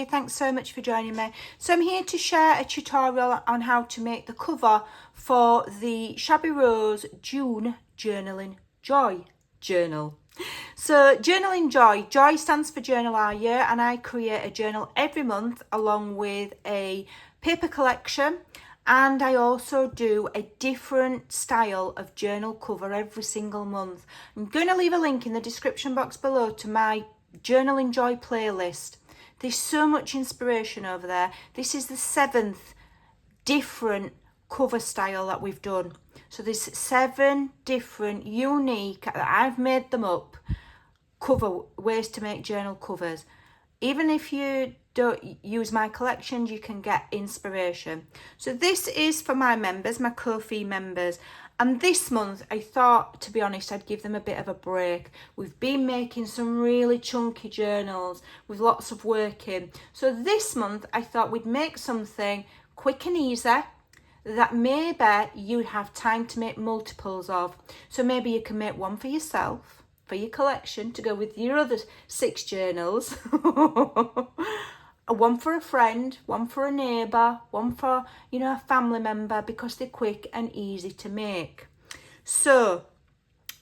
everybody, thanks so much for joining me. So I'm here to share a tutorial on how to make the cover for the Shabby Rose June Journaling Joy journal. So Journaling Joy, Joy stands for Journal Our Year, and I create a journal every month along with a paper collection, and I also do a different style of journal cover every single month. I'm going to leave a link in the description box below to my Journaling Joy playlist. There's so much inspiration over there. This is the 7th different cover style that we've done. So there's 7 different unique, I've made them up, cover ways to make journal covers. Even if you don't use my collections, you can get inspiration. So this is for my members, my Ko-fi members. And this month, I thought, to be honest, I'd give them a bit of a break. We've been making some really chunky journals with lots of work in. So this month, I thought we'd make something quick and easy that maybe you'd have time to make multiples of. So maybe you can make one for yourself, for your collection, to go with your other 6 journals. One for a friend, one for a neighbour, one for, a family member, because they're quick and easy to make. So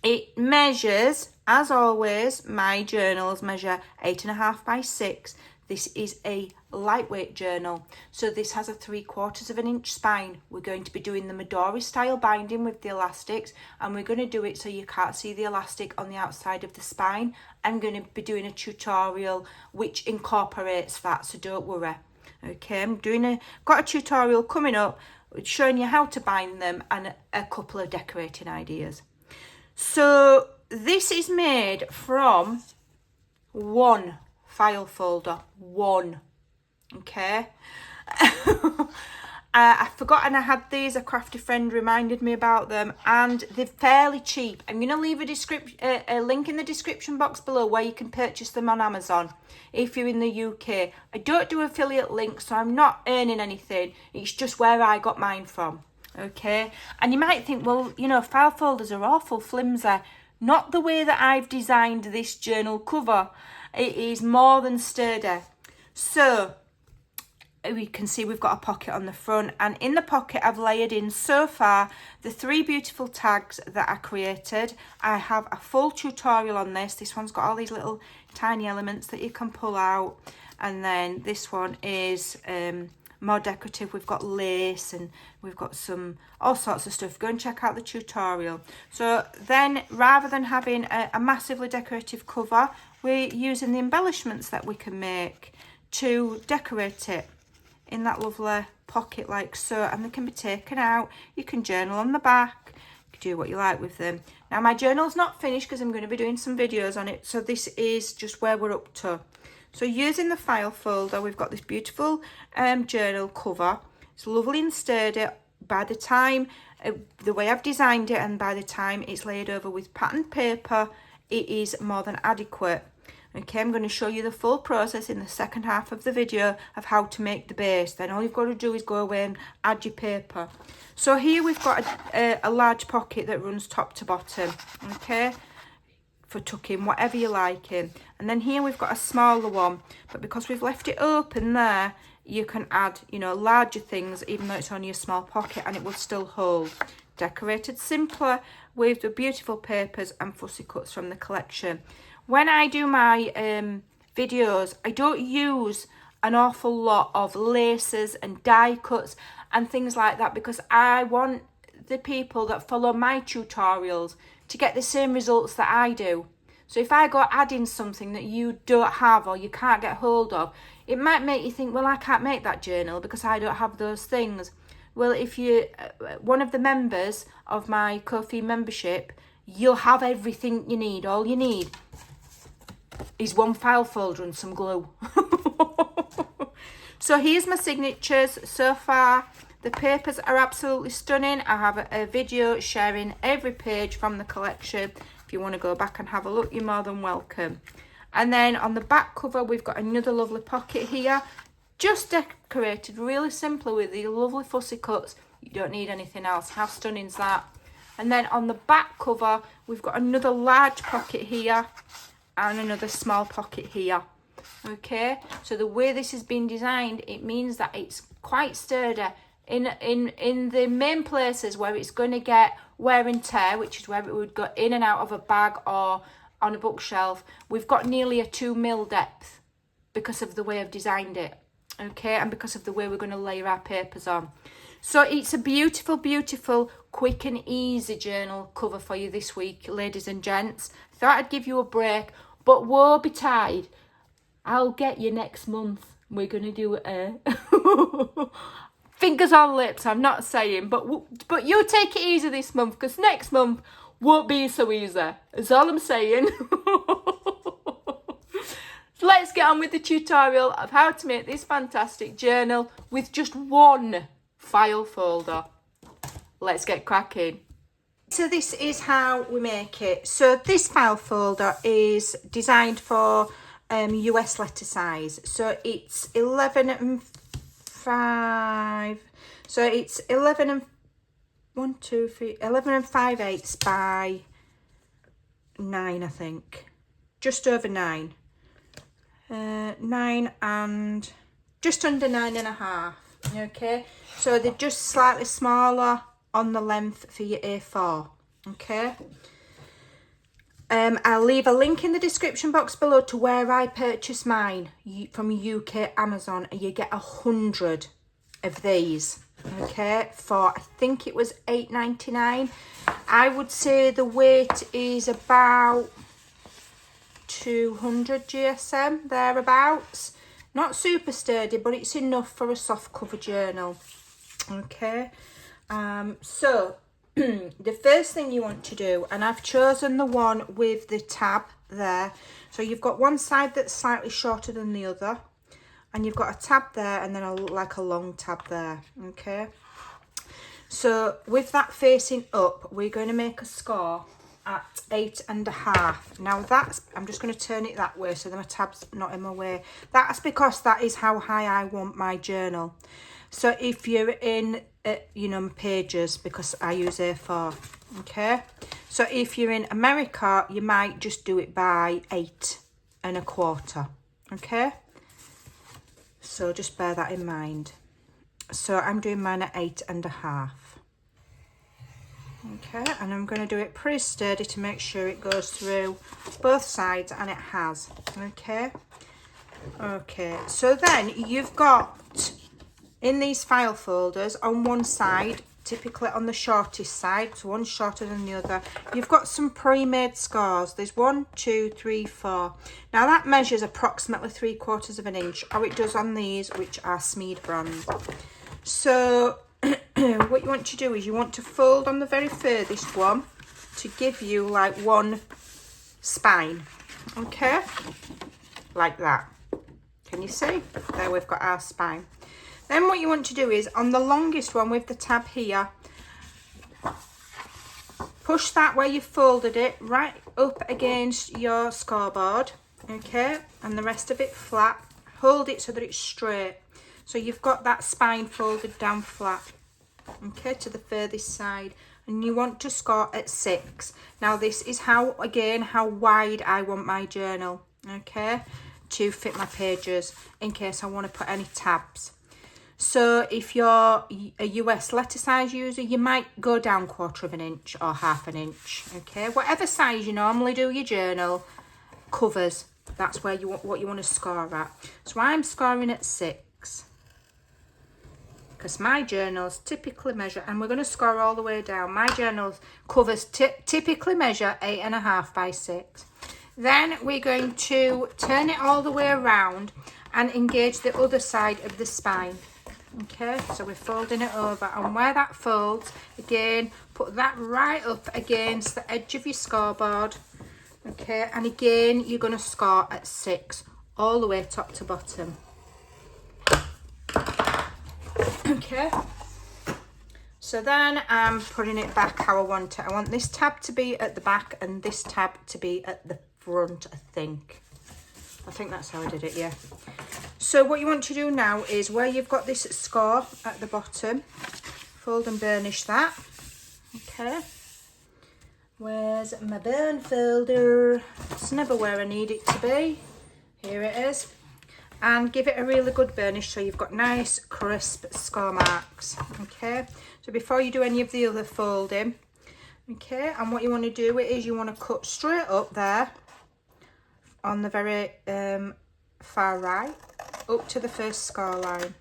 it measures, as always, my journals measure 8.5 by 6. This is a lightweight journal. So this has a 3/4 of an inch spine. We're going to be doing the Midori style binding with the elastics, and we're going to do it so you can't see the elastic on the outside of the spine. I'm going to be doing a tutorial which incorporates that, so don't worry. Okay, got a tutorial coming up showing you how to bind them and a couple of decorating ideas. So this is made from one file folder, one. Okay. I forgot, and I had these. A crafty friend reminded me about them, and they're fairly cheap. I'm going to leave a link in the description box below where you can purchase them on Amazon if you're in the UK. I don't do affiliate links, so I'm not earning anything. It's just where I got mine from. Okay. And you might think, well, file folders are awful flimsy. Not the way that I've designed this journal cover. It is more than sturdy. So we can see we've got a pocket on the front, and in the pocket I've layered in so far the 3 beautiful tags that I created. I have a full tutorial on this. This one's got all these little tiny elements that you can pull out, and then this one is more decorative. We've got lace and we've got all sorts of stuff. Go and check out the tutorial. So then, rather than having a massively decorative cover, we're using the embellishments that we can make to decorate it in that lovely pocket like so, and they can be taken out. You can journal on the back. You can do what you like with them. Now my journal's not finished because I'm going to be doing some videos on it, so this is just where we're up to. So using the file folder, we've got this beautiful journal cover. It's lovely and sturdy. By the time, the way I've designed it, and by the time it's laid over with patterned paper, it is more than adequate. Okay, I'm going to show you the full process in the second half of the video of how to make the base. Then all you've got to do is go away and add your paper. So here we've got a large pocket that runs top to bottom, okay, for tucking whatever you like in. And then here we've got a smaller one, but because we've left it open there, you can add, larger things, even though it's only a small pocket, and it will still hold. Decorated simpler with the beautiful papers and fussy cuts from the collection. When I do my videos, I don't use an awful lot of laces and die cuts and things like that, because I want the people that follow my tutorials to get the same results that I do. So if I go adding something that you don't have or you can't get hold of, it might make you think, well, I can't make that journal because I don't have those things. Well, if you're one of the members of my Ko-fi membership, you'll have everything you need. All you need is one file folder and some glue. So here's my signatures so far. The papers are absolutely stunning. I have a video sharing every page from the collection. If you want to go back and have a look, you're more than welcome. And then on the back cover, we've got another lovely pocket here, just decorated really simply with these lovely fussy cuts. You don't need anything else. How stunning is that? And then on the back cover, we've got another large pocket here and another small pocket here. Okay, so the way this has been designed, it means that it's quite sturdy. In the main places where it's going to get wear and tear, which is where it would go in and out of a bag or on a bookshelf, we've got nearly a 2mm depth because of the way I've designed it. Okay, and because of the way we're going to layer our papers on. So it's a beautiful, beautiful, quick and easy journal cover for you this week, ladies and gents. Thought I'd give you a break, but woe betide, I'll get you next month. We're going to do a fingers on lips, I'm not saying, but you take it easy this month, because next month won't be so easy. That's all I'm saying. So let's get on with the tutorial of how to make this fantastic journal with just one file folder. Let's get cracking. So this is how we make it. So this file folder is designed for US letter size. So it's 11 and 5. So it's 11 and 11 and 5/8 by 9, I think. Just over 9. 9 and just under 9.5. Okay, so they're just slightly smaller on the length for your A4. Okay, I'll leave a link in the description box below to where I purchased mine from UK Amazon, and you get 100 of these. Okay, for I think it was £8.99. I would say the weight is about 200 GSM, thereabouts. Not super sturdy, but it's enough for a soft cover journal. Okay, so the first thing you want to do, and I've chosen the one with the tab there. So you've got one side that's slightly shorter than the other, and you've got a tab there and then like a long tab there. Okay, so with that facing up, we're going to make a score at 8.5. Now that's, I'm just going to turn it that way so that my tab's not in my way. That's because that is how high I want my journal. So if you're in you know, pages, because I use A4. Okay, so if you're in America, you might just do it by 8.25. Okay, so just bear that in mind. So I'm doing mine at 8.5. Okay, and I'm going to do it pretty sturdy to make sure it goes through both sides, and it has. Okay, okay, so then you've got in these file folders on one side, typically on the shortest side, so one's shorter than the other, you've got some pre-made scores. There's 1, 2, 3, 4. Now that measures approximately 3/4 of an inch, or it does on these, which are Smeed brand. So what you want to do is you want to fold on the very furthest one to give you like one spine. Okay, like that. Can you see? There we've got our spine. Then what you want to do is on the longest one with the tab here, push that where you folded it right up against your scoreboard. Okay, and the rest of it flat. Hold it so that it's straight. So you've got that spine folded down flat. Okay, to the furthest side, and you want to score at 6. Now this is how, again, how wide I want my journal, okay, to fit my pages in case I want to put any tabs. So if you're a US letter size user, you might go down 1/4 inch or 1/2 inch. Okay, whatever size you normally do your journal covers, that's where you want, what you want to score at. So I'm scoring at 6. Because my journals typically measure, and we're going to score all the way down, my journals covers typically measure 8.5 by 6. Then we're going to turn it all the way around and engage the other side of the spine. Okay, so we're folding it over, and where that folds, again, put that right up against the edge of your scoreboard. Okay, and again, you're going to score at 6 all the way top to bottom. Okay, so then I'm putting it back how I want it. I want this tab to be at the back and this tab to be at the front, I think that's how I did it, yeah. So what you want to do now is where you've got this score at the bottom, fold and burnish that. Okay, where's my burn folder? It's never where I need it to be. Here it is. And give it a really good burnish so you've got nice crisp score marks. Okay, so before you do any of the other folding, okay, and what you want to do is you want to cut straight up there on the very far right up to the first score line,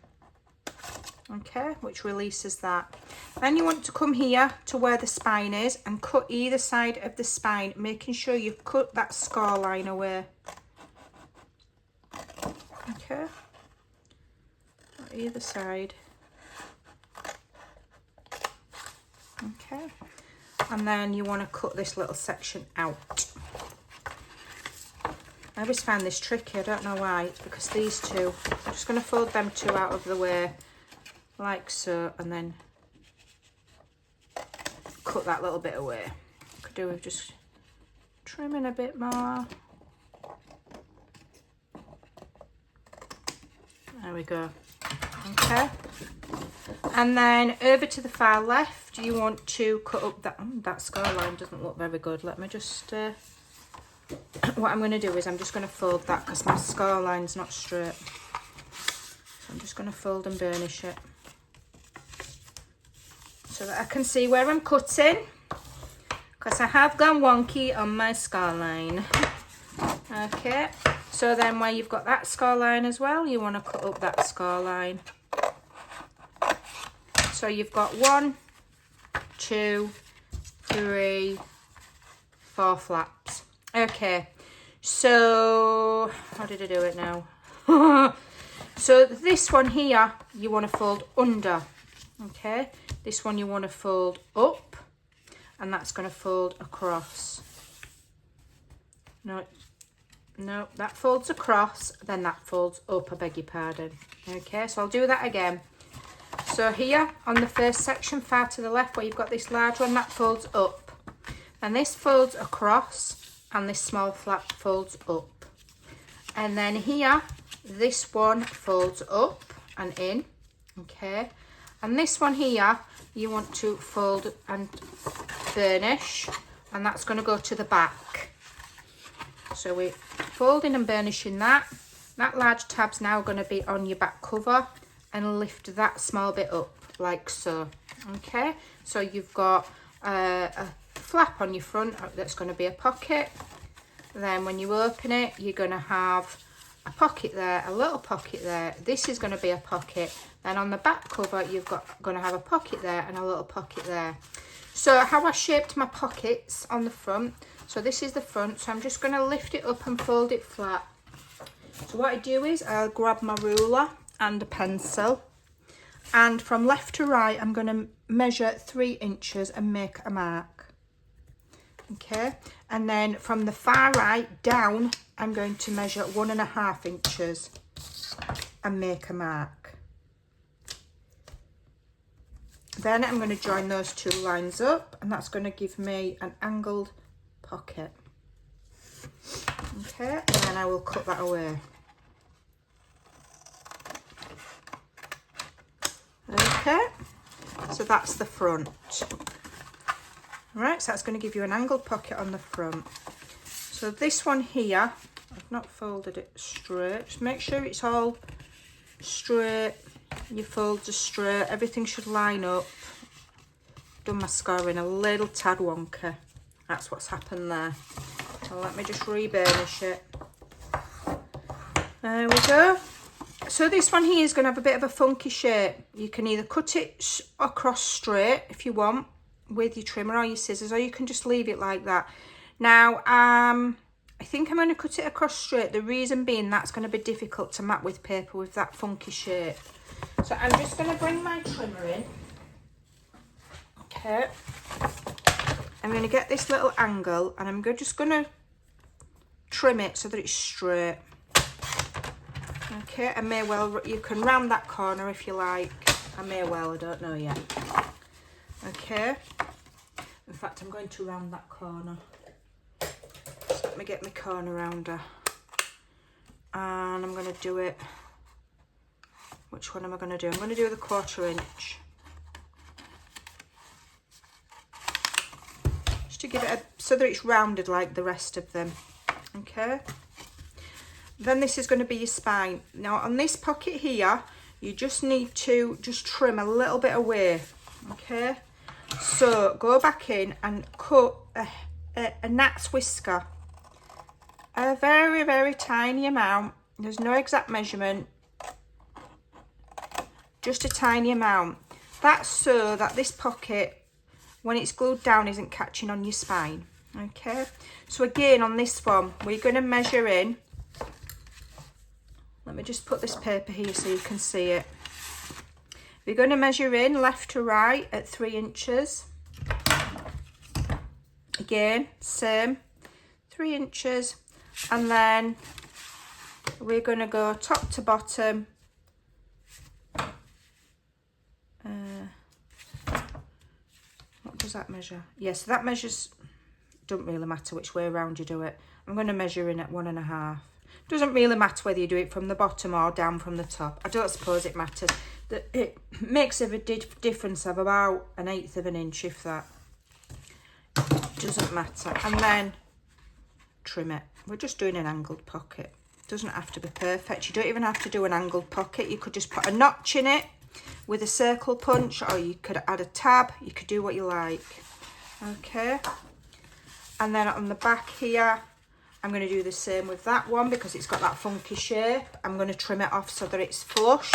okay, which releases that. Then you want to come here to where the spine is and cut either side of the spine, making sure you cut that score line away. Okay, either side. Okay, and then you want to cut this little section out. I always find this tricky, I don't know why. It's because these two, I'm just going to fold them two out of the way like so, and then cut that little bit away. Could do with just trimming a bit more. There we go. Okay, and then over to the far left, you want to cut up that score line doesn't look very good. Let me just what I'm going to do is I'm just going to fold that because my score line's not straight. So I'm just going to fold and burnish it so that I can see where I'm cutting, because I have gone wonky on my score line. Okay, so then where you've got that score line as well, you want to cut up that score line. So you've got 1, 2, 3, 4 flaps. Okay, so how did I do it now? So this one here you want to fold under. Okay, this one you want to fold up, and that's going to fold across. No, that folds across, then that folds up, I beg your pardon. Okay, so I'll do that again. So here on the first section far to the left where you've got this large one, that folds up, and this folds across, and this small flap folds up, and then here this one folds up and in. Okay, and this one here you want to fold and burnish, and that's going to go to the back. So we're folding and burnishing that large tab's now going to be on your back cover, and lift that small bit up like so. Okay, so you've got a flap on your front that's going to be a pocket. Then when you open it, you're going to have a pocket there, a little pocket there. This is going to be a pocket. Then on the back cover, you've going to have a pocket there and a little pocket there. So how I shaped my pockets on the front, so this is the front, so I'm just going to lift it up and fold it flat. So what I do is I'll grab my ruler and a pencil, and from left to right I'm going to measure 3 inches and make a mark. Okay, and then from the far right down I'm going to measure 1.5 inches and make a mark. Then I'm going to join those two lines up, and that's going to give me an angled pocket. Okay, and then I will cut that away. Okay, so that's the front. Right, so that's going to give you an angled pocket on the front. So this one here, I've not folded it straight. Just make sure it's all straight. Your folds are straight. Everything should line up. Done my scoring a little tad wonky. That's what's happened there. So let me just re-burnish it. There we go. So this one here is going to have a bit of a funky shape. You can either cut it across straight if you want with your trimmer or your scissors, or you can just leave it like that. Now, I think I'm going to cut it across straight. The reason being that's going to be difficult to mat with paper with that funky shape. So I'm just going to bring my trimmer in. Okay. I'm going to get this little angle, and I'm just going to trim it so that it's straight. Okay, I may well, you can round that corner if you like. I may well, I don't know yet. Okay, in fact I'm going to round that corner. So let me get my corner rounder, and I'm going to do it, which one am I going to do? I'm going to do the 1/4 inch, just to give it a, so that it's rounded like the rest of them. Okay, Then this is going to be your spine. Now on this pocket here, you just need to just trim a little bit away, okay? So go back in and cut a gnat's whisker, a very, very tiny amount. There's no exact measurement, just a tiny amount. That's so that this pocket, when it's glued down, isn't catching on your spine, okay? So again, on this one, we're going to measure in. Let me just put this paper here so you can see it. We're going to measure in left to right at 3 inches. Again, same, 3 inches. And then we're going to go top to bottom. What does that measure? Yes, so that measures, doesn't really matter which way around you do it. I'm going to measure in at 1.5. Doesn't really matter whether you do it from the bottom or down from the top. I don't suppose it matters. It makes a difference of about 1/8 of an inch, if that. Doesn't matter. And then trim it. We're just doing an angled pocket. Doesn't have to be perfect. You don't even have to do an angled pocket. You could just put a notch in it with a circle punch, or you could add a tab. You could do what you like. Okay. And then on the back here, I'm going to do the same with that one because it's got that funky shape. I'm going to trim it off so that it's flush.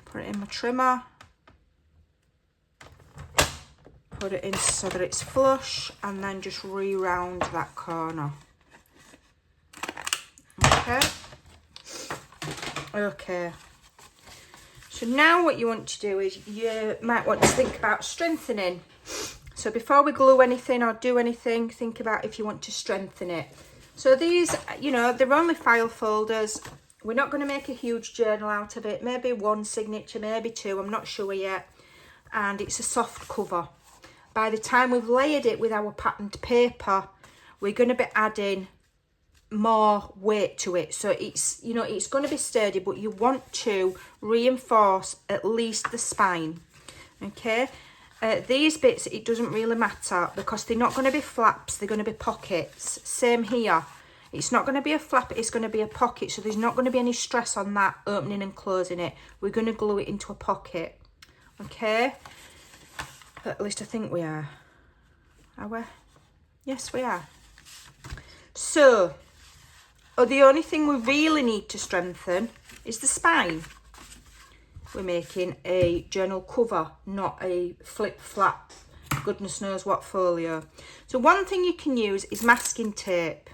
Put it in my trimmer. Put it in so that it's flush, and then just re-round that corner. Okay. Okay. So now what you want to do is you might want to think about strengthening. So before we glue anything or do anything, think about if you want to strengthen it. So these, you know, they're only file folders. We're not going to make a huge journal out of it. Maybe 1 signature, maybe 2. I'm not sure yet. And it's a soft cover. By the time we've layered it with our patterned paper, we're going to be adding more weight to it. So it's, you know, it's going to be sturdy, but you want to reinforce at least the spine. Okay. These bits, it doesn't really matter because they're not going to be flaps, they're going to be pockets. Same here. It's not going to be a flap, it's going to be a pocket, so there's not going to be any stress on that opening and closing it. We're going to glue it into a pocket. Okay? At least I think we are. Are we? Yes, we are. So, the only thing we really need to strengthen is the spine. We're making a journal cover, not a flip-flap, goodness knows what folio. So one thing you can use is masking tape.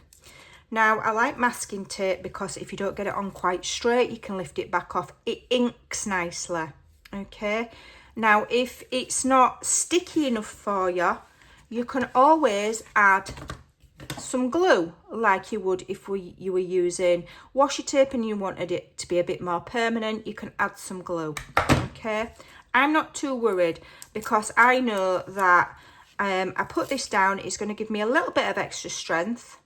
Now, I like masking tape because if you don't get it on quite straight, you can lift it back off. It inks nicely, okay? Now, if it's not sticky enough for you, you can always add some glue like you would if you were using washi tape and you wanted it to be a bit more permanent. You can add some glue. Okay, I'm not too worried because I know that I put this down, it's going to give me a little bit of extra strength,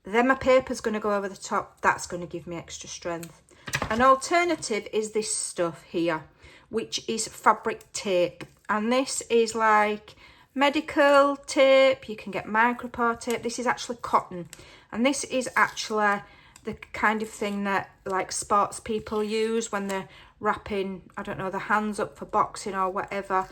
then my paper's going to go over the top, that's going to give me extra strength. An alternative is this stuff here, which is fabric tape, and this is like medical tape. You can get micropore tape. This is actually cotton, and this is actually the kind of thing that like sports people use when they're wrapping, I don't know, the hands up for boxing or whatever.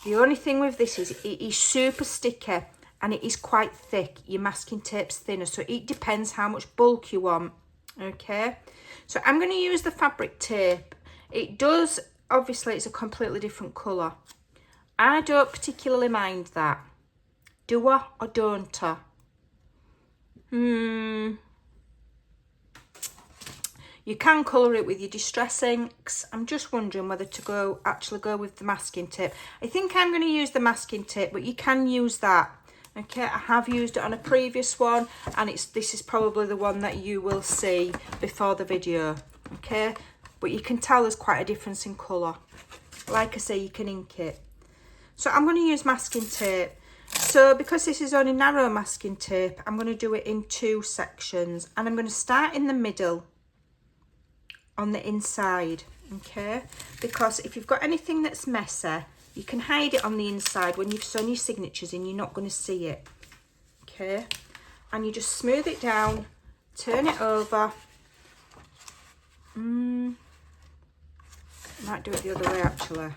The only thing with this is it is super sticky and it is quite thick. Your masking tape's thinner, so it depends how much bulk you want. Okay, so I'm going to use the fabric tape. It does, obviously it's a completely different colour. I don't particularly mind that. Do I or don't I? You can colour it with your distress inks. I'm just wondering whether to actually go with the masking tape. I think I'm going to use the masking tape, but you can use that. Okay, I have used it on a previous one, and this is probably the one that you will see before the video. Okay, but you can tell there's quite a difference in colour. Like I say, you can ink it. So I'm going to use masking tape. So because this is only narrow masking tape, I'm going to do it in 2 sections, and I'm going to start in the middle on the inside. Okay, because if you've got anything that's messy, you can hide it on the inside. When you've sewn your signatures in, you're not going to see it. Okay, and you just smooth it down, turn it over. Might do it the other way actually.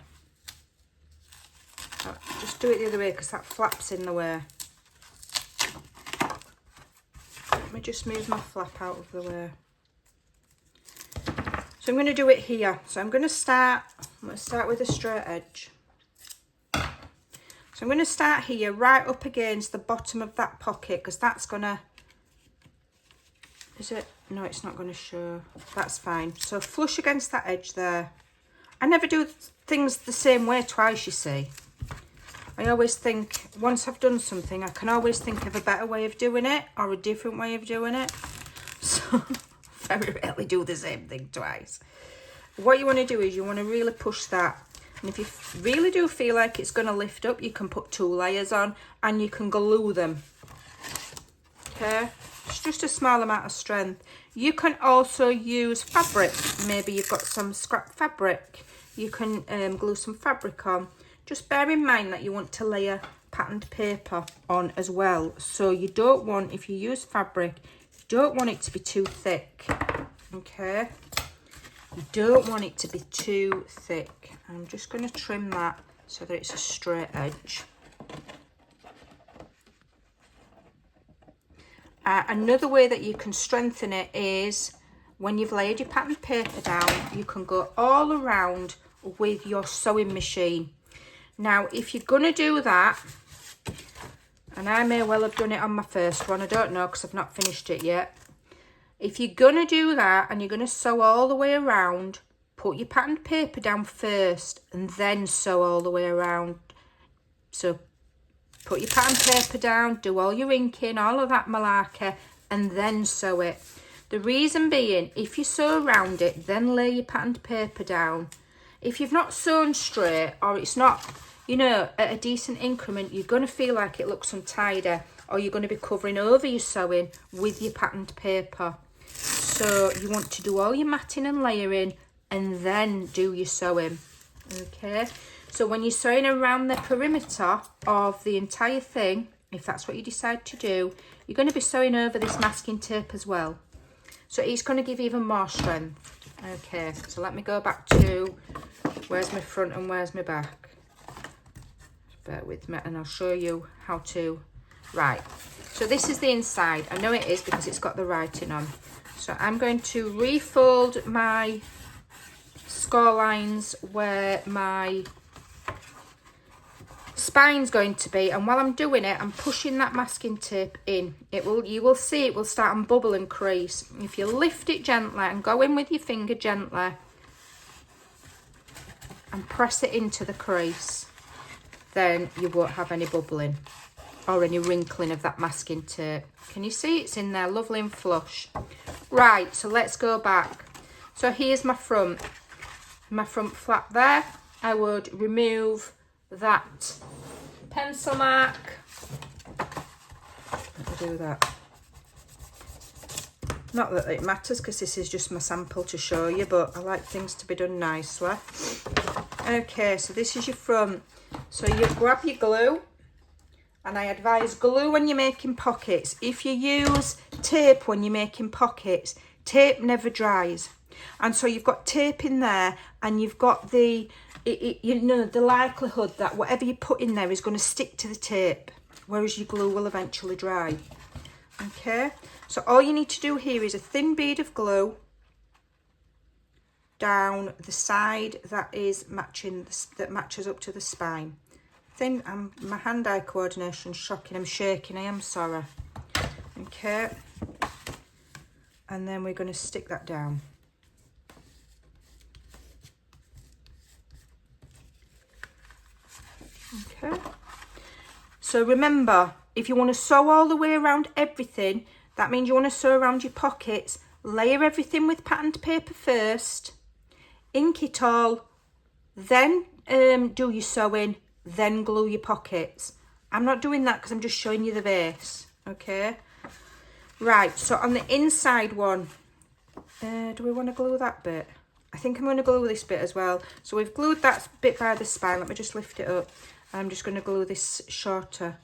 Just do it the other way because that flap's in the way. Let me just move my flap out of the way. So I'm going to do it here. So I'm going to start with a straight edge. So I'm going to start here right up against the bottom of that pocket because that's going to, is it? No, it's not going to show. That's fine. So flush against that edge there. I never do things the same way twice, you see. I always think, once I've done something, I can always think of a better way of doing it or a different way of doing it. So I very rarely do the same thing twice. What you want to do is you want to really push that. And if you really do feel like it's going to lift up, you can put 2 layers on and you can glue them. Okay? It's just a small amount of strength. You can also use fabric. Maybe you've got some scrap fabric. You can glue some fabric on. Just bear in mind that you want to layer patterned paper on as well. So you don't want, if you use fabric, you don't want it to be too thick. Okay? You don't want it to be too thick. I'm just going to trim that so that it's a straight edge. Another way that you can strengthen it is when you've laid your patterned paper down, you can go all around with your sewing machine. Now, if you're going to do that, and I may well have done it on my first one, I don't know because I've not finished it yet. If you're going to do that and you're going to sew all the way around, put your patterned paper down first and then sew all the way around. So put your patterned paper down, do all your inking, all of that malarkey, and then sew it. The reason being, if you sew around it, then lay your patterned paper down. If you've not sewn straight or it's not, you know, at a decent increment, you're going to feel like it looks untidy or you're going to be covering over your sewing with your patterned paper. So you want to do all your matting and layering and then do your sewing. Okay, so when you're sewing around the perimeter of the entire thing, if that's what you decide to do, you're going to be sewing over this masking tape as well. So it's going to give even more strength. Okay, so let me go back to where's my front and where's my back. Just bear with me and I'll show you how to. Right, so this is the inside. I know it is because it's got the writing on. So I'm going to refold my score lines where my spine's going to be, and while I'm doing it, I'm pushing that masking tape in. You will see it will start and bubble and crease. If you lift it gently and go in with your finger gently and press it into the crease, then you won't have any bubbling or any wrinkling of that masking tape. Can you see it's in there lovely and flush? Right, so let's go back. So here's my front flap there. I would remove that pencil mark. Let me do that. Not that it matters because this is just my sample to show you, but I like things to be done nicely. Okay, so this is your front. So you grab your glue, and I advise glue when you're making pockets. If you use tape when you're making pockets, tape never dries. And so you've got tape in there and you've got the likelihood that whatever you put in there is going to stick to the tape, whereas your glue will eventually dry. Okay, so all you need to do here is a thin bead of glue down the side that is matching, that matches up to the spine. My hand-eye coordination's shocking. I'm shaking. I am sorry. Okay, and then we're going to stick that down. Okay, so remember, if you want to sew all the way around everything, that means you want to sew around your pockets, layer everything with patterned paper first, ink it all, then do your sewing, then glue your pockets. I'm not doing that because I'm just showing you the base. Okay, right, so on the inside one, do we want to glue that bit? I think I'm going to glue this bit as well. So we've glued that bit by the spine. Let me just lift it up. I'm just going to glue this shorter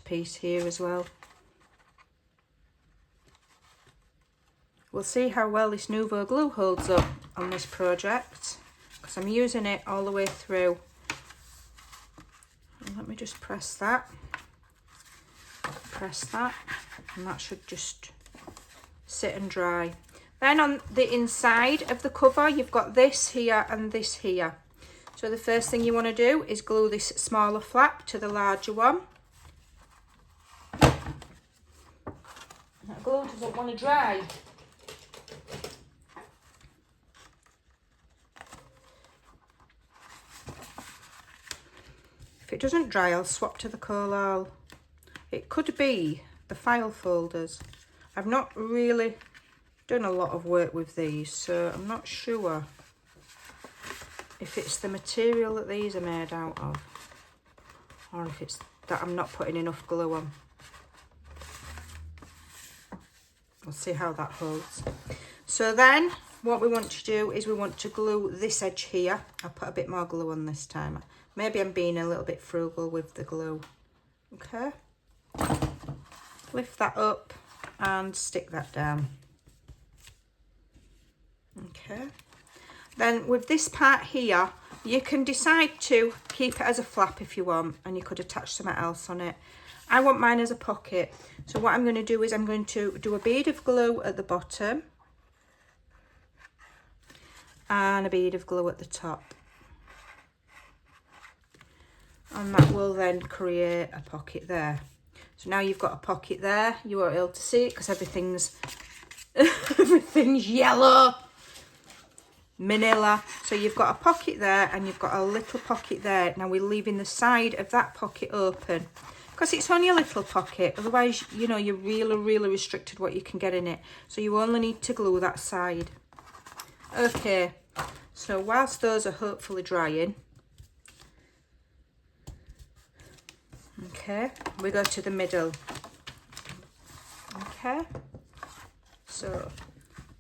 piece here as well. We'll see how well this Nouveau glue holds up on this project, because I'm using it all the way through. And let me just press that, and that should just sit and dry. Then on the inside of the cover, you've got this here and this here. So the first thing you want to do is glue this smaller flap to the larger one. That glue doesn't want to dry. If it doesn't dry, I'll swap to the collal. It could be the file folders. I've not really done a lot of work with these, so I'm not sure if it's the material that these are made out of, or if it's that I'm not putting enough glue on. We'll see how that holds. So then what we want to do is we want to glue this edge here. I'll put a bit more glue on this time. Maybe I'm being a little bit frugal with the glue. Okay. Lift that up and stick that down. Okay. Then with this part here, you can decide to keep it as a flap if you want, and you could attach something else on it. I want mine as a pocket. So what I'm going to do is I'm going to do a bead of glue at the bottom and a bead of glue at the top. And that will then create a pocket there. So now you've got a pocket there. You won't be able to see it because everything's yellow. Manila. So you've got a pocket there and you've got a little pocket there. Now we're leaving the side of that pocket open because it's only a little pocket. Otherwise, you know, you're really restricted what you can get in it. So you only need to glue that side. Okay. So whilst those are hopefully drying, okay, we go to the middle. Okay, so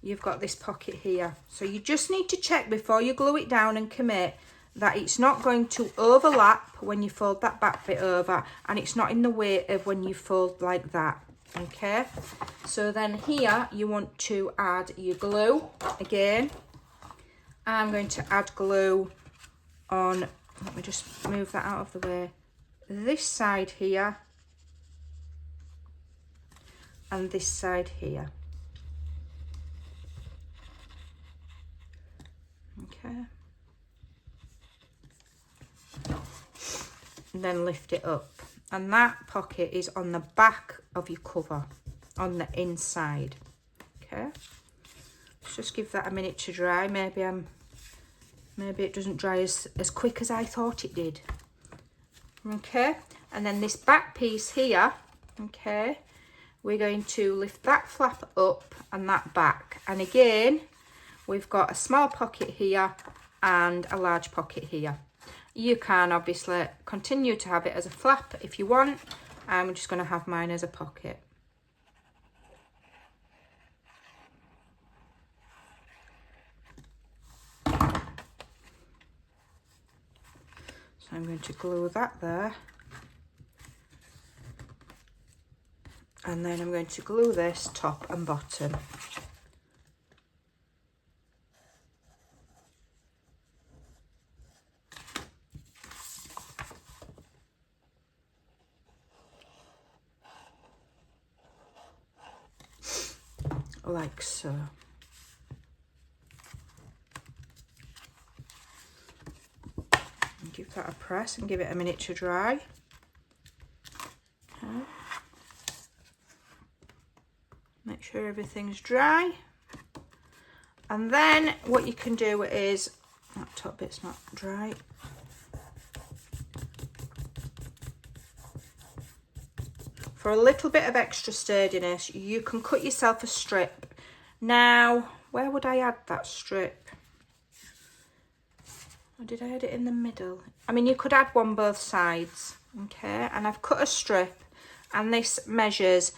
you've got this pocket here. So you just need to check before you glue it down and commit that it's not going to overlap when you fold that back bit over, and it's not in the way of when you fold like that. Okay, so then here you want to add your glue again. I'm going to add glue on, let me just move that out of the way, this side here and this side here. Okay, and then lift it up, and that pocket is on the back of your cover, on the inside. Okay, let's just give that a minute to dry. Maybe it doesn't dry as quick as I thought it did. Okay, and then this back piece here, okay, we're going to lift that flap up and that back, and again we've got a small pocket here and a large pocket here. You can obviously continue to have it as a flap if you want. I'm just going to have mine as a pocket. So I'm going to glue that there. And then I'm going to glue this top and bottom. Like so. And give that a press and give it a minute to dry. Okay. Make sure everything's dry. And then what you can do is, that top bit's not dry. For a little bit of extra sturdiness, you can cut yourself a strip. Now, where would I add that strip? Or did I add it in the middle? I mean, you could add one both sides, okay? And I've cut a strip, and this measures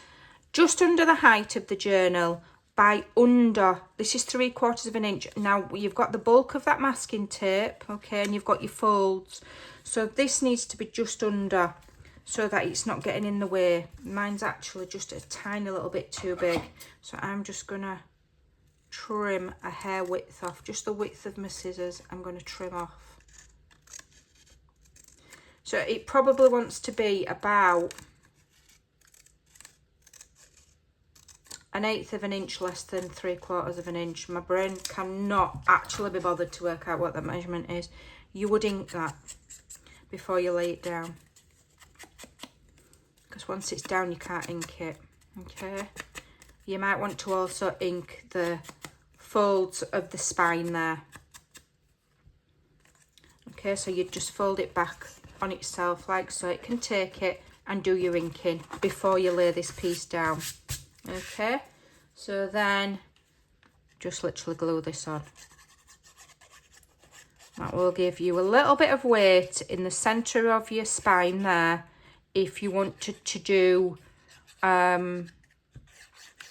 just under the height of the journal by under, this is 3/4 of an inch. Now, you've got the bulk of that masking tape, okay, and you've got your folds. So this needs to be just under, so that it's not getting in the way. Mine's actually just a tiny little bit too big, so I'm just gonna trim a hair width off, just the width of my scissors. I'm going to trim off. So it probably wants to be about 1/8 of an inch less than 3/4 of an inch. My brain cannot actually be bothered to work out what that measurement is. You would ink that before you lay it down, because once it's down you can't ink it. Okay, you might want to also ink the folds of the spine there. Okay, so you just fold it back on itself like so. It can take it and do your inking before you lay this piece down. Okay, so then just literally glue this on. That will give you a little bit of weight in the centre of your spine there if you wanted to do,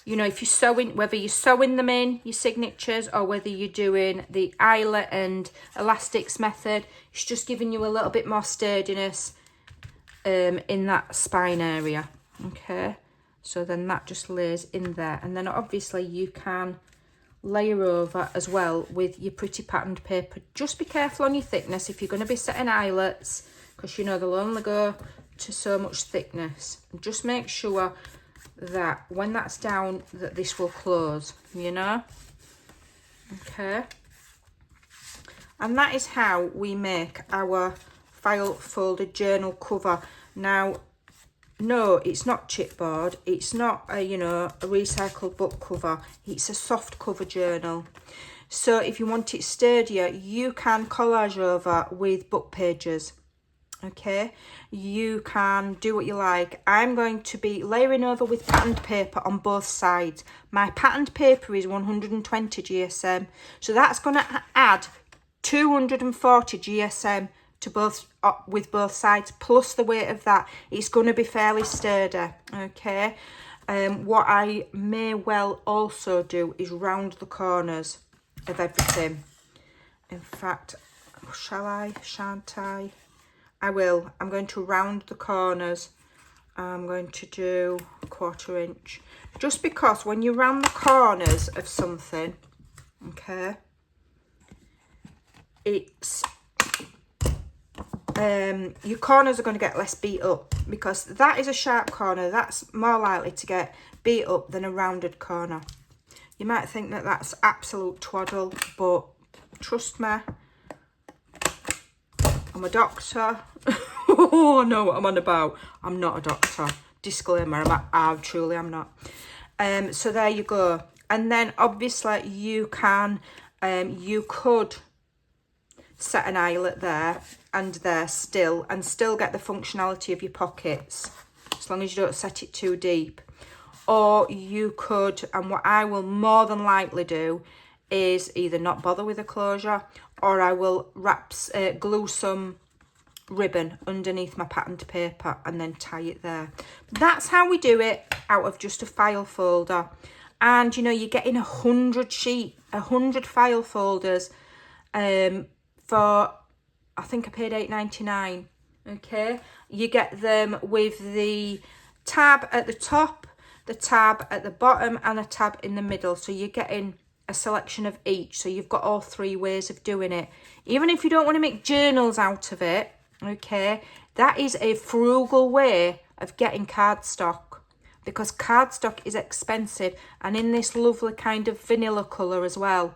you know, if you're sewing, whether you're sewing them in, your signatures, or whether you're doing the eyelet and elastics method, it's just giving you a little bit more sturdiness in that spine area. Okay, so then that just lays in there. And then obviously you can layer over as well with your pretty patterned paper. Just be careful on your thickness if you're going to be setting eyelets, because you know they'll only go to so much thickness. And just make sure that when that's down that this will close, you know. Okay, and that is how we make our file folded journal cover. Now, no, it's not chipboard, it's not a, you know, a recycled book cover, it's a soft cover journal. So if you want it sturdier, you can collage over with book pages. Okay, you can do what you like. I'm going to be layering over with patterned paper on both sides. My patterned paper is 120 GSM, so that's going to add 240 GSM to both with both sides, plus the weight of that. It's going to be fairly sturdy. Okay, what I may well also do is round the corners of everything. In fact, shall I? Shan't I? I will. I'm going to round the corners. I'm going to do 1/4 inch. Just because when you round the corners of something, okay, it's, your corners are going to get less beat up, because that is a sharp corner. That's more likely to get beat up than a rounded corner. You might think that that's absolute twaddle, but trust me, I'm a doctor. Oh, I know what I'm on about. I'm not a doctor. Disclaimer, I truly am not. So there you go. And then obviously you can, you could set an eyelet there and there still, and still get the functionality of your pockets, as long as you don't set it too deep. Or you could, and what I will more than likely do, is either not bother with a closure, or I will glue some ribbon underneath my patterned paper and then tie it there. That's how we do it out of just a file folder. And you know, you're getting 100 file folders for, I think I paid $8.99. Okay, you get them with the tab at the top, the tab at the bottom, and a tab in the middle. So you're getting a selection of each, so you've got all 3 ways of doing it. Even if you don't want to make journals out of it, okay, that is a frugal way of getting cardstock, because cardstock is expensive, and in this lovely kind of vanilla colour as well,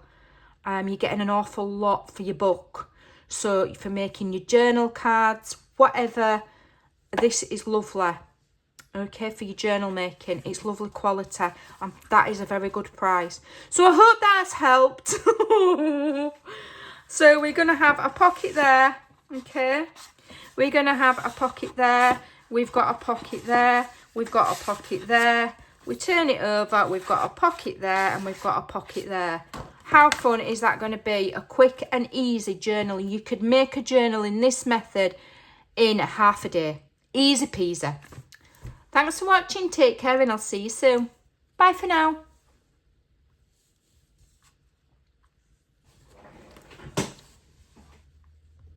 you're getting an awful lot for your book. So for making your journal cards, whatever, this is lovely. Okay, for your journal making, it's lovely quality, and that is a very good price. So I hope that's helped. So we're going to have a pocket there. Okay, we're going to have a pocket there, we've got a pocket there, we've got a pocket there, we turn it over, we've got a pocket there, and we've got a pocket there. How fun is that going to be? A quick and easy journal. You could make a journal in this method in half a day. Easy peasy. Thanks for watching, take care, and I'll see you soon. Bye for now.